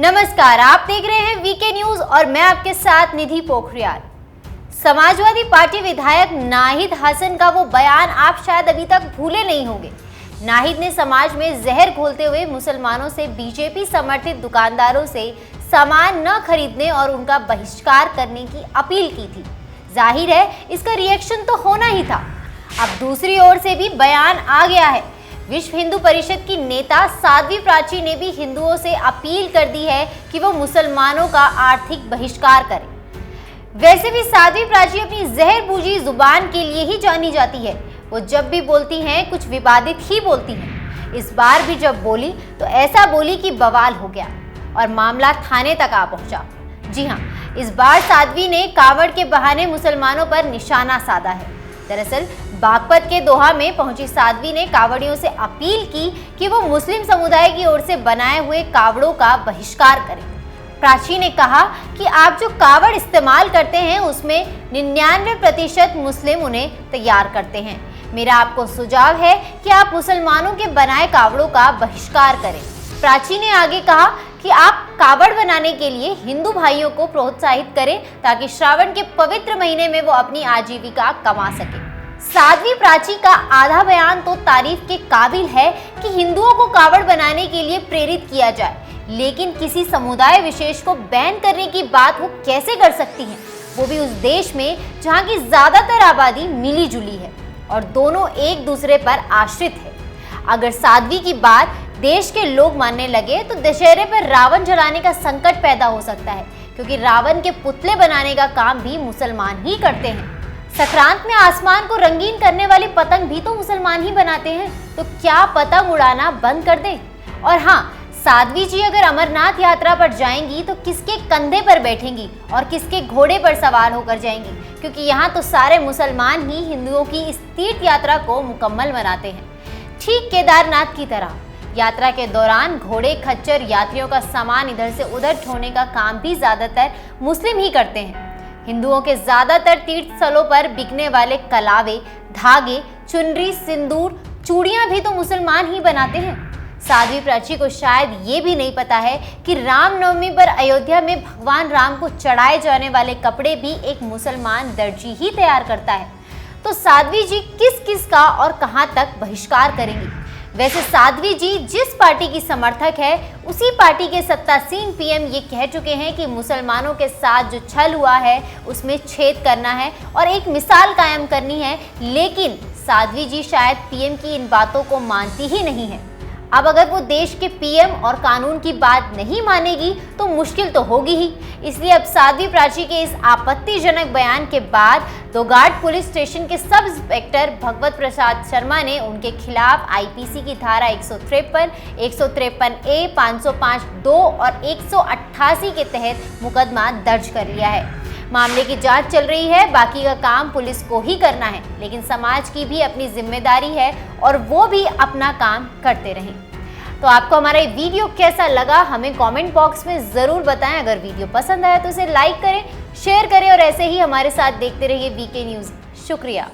नमस्कार, आप देख रहे हैं वीके न्यूज और मैं आपके साथ निधि पोखरियाल। समाजवादी पार्टी विधायक नाहिद हसन का वो बयान आप शायद अभी तक भूले नहीं होंगे। नाहिद ने समाज में जहर घोलते हुए मुसलमानों से बीजेपी समर्थित दुकानदारों से सामान न खरीदने और उनका बहिष्कार करने की अपील की थी। जाहिर है इसका रिएक्शन तो होना ही था। अब दूसरी ओर से भी बयान आ गया है। विश्व हिंदू परिषद की नेता साध्वी प्राची ने भी हिंदुओं से अपील कर दी है कि वो मुसलमानों का आर्थिक बहिष्कार करें। वैसे भी साध्वी प्राची अपनी जहरबूझी जुबान के लिए ही जानी जाती है। वो जब भी बोलती हैं कुछ विवादित ही बोलती हैं। इस बार भी जब बोली तो ऐसा बोली कि बवाल हो गया और मामला थाने तक आ पहुंचा। जी हाँ, इस बार साध्वी ने कावड़ के बहाने मुसलमानों पर निशाना साधा है। दरअसल बागपत के दोहा में पहुंची साध्वी ने कावड़ियों से अपील की कि वो मुस्लिम समुदाय की ओर से बनाए हुए कावड़ों का बहिष्कार करें। प्राची ने कहा कि आप जो कावड़ इस्तेमाल करते हैं उसमें 99% मुस्लिम उन्हें तैयार करते हैं। मेरा आपको सुझाव है कि आप मुसलमानों के बनाए कावड़ों का बहिष्कार करें। प्राची ने आगे कहा कि आप कावड़ बनाने के लिए हिंदू भाइयों को प्रोत्साहित करें ताकि श्रावण के पवित्र महीने में वो अपनी आजीविका कमा सके। साध्वी प्राची का आधा बयान तो तारीफ के काबिल है कि हिंदुओं को कावड़ बनाने के लिए प्रेरित किया जाए, लेकिन किसी समुदाय विशेष को बैन करने की बात वो कैसे कर सकती हैं, वो भी उस देश में जहाँ की ज्यादातर आबादी मिली जुली है और दोनों एक दूसरे पर आश्रित है। अगर साध्वी की बात देश के लोग मानने लगे तो दशहरे पर रावण जलाने का संकट पैदा हो सकता है, क्योंकि रावण के पुतले बनाने का काम भी मुसलमान ही करते हैं। संक्रांत में आसमान को रंगीन करने वाली पतंग भी तो मुसलमान ही बनाते हैं, तो क्या पतंग उड़ाना बंद कर दें? और हाँ, साध्वी जी अगर अमरनाथ यात्रा पर जाएंगी तो किसके कंधे पर बैठेंगी और किसके घोड़े पर सवार होकर जाएंगी? क्योंकि यहाँ तो सारे मुसलमान ही हिंदुओं की इस तीर्थ यात्रा को मुकम्मल बनाते हैं। ठीक केदारनाथ की तरह यात्रा के दौरान घोड़े खच्चर यात्रियों का सामान इधर से उधर ढोने का काम भी ज्यादातर मुस्लिम ही करते हैं। हिंदुओं के ज्यादातर तीर्थ स्थलों पर बिकने वाले कलावे, धागे, चुनरी, सिंदूर, चूड़ियां भी तो मुसलमान ही बनाते हैं। साध्वी प्राची को शायद ये भी नहीं पता है कि रामनवमी पर अयोध्या में भगवान राम को चढ़ाए जाने वाले कपड़े भी एक मुसलमान दर्जी ही तैयार करता है। तो साध्वी जी किस किस का और कहां तक बहिष्कार करेंगी? वैसे साध्वी जी जिस पार्टी की समर्थक है उसी पार्टी के सत्तासीन पीएम ये कह चुके हैं कि मुसलमानों के साथ जो छल हुआ है उसमें छेद करना है और एक मिसाल कायम करनी है, लेकिन साध्वी जी शायद पीएम की इन बातों को मानती ही नहीं है। अब अगर वो देश के पीएम और कानून की बात नहीं मानेगी तो मुश्किल तो होगी ही। इसलिए अब साध्वी प्राची के इस आपत्तिजनक बयान के बाद दोघाट पुलिस स्टेशन के सब इंस्पेक्टर भगवत प्रसाद शर्मा ने उनके खिलाफ आईपीसी की धारा 153, 153A, 505(2) और 188 के तहत मुकदमा दर्ज कर लिया है। मामले की जांच चल रही है, बाकी का काम पुलिस को ही करना है, लेकिन समाज की भी अपनी जिम्मेदारी है और वो भी अपना काम करते रहें। तो आपको हमारा ये वीडियो कैसा लगा हमें कमेंट बॉक्स में ज़रूर बताएं। अगर वीडियो पसंद आया तो इसे लाइक करें, शेयर करें और ऐसे ही हमारे साथ देखते रहिए वीके न्यूज़। शुक्रिया।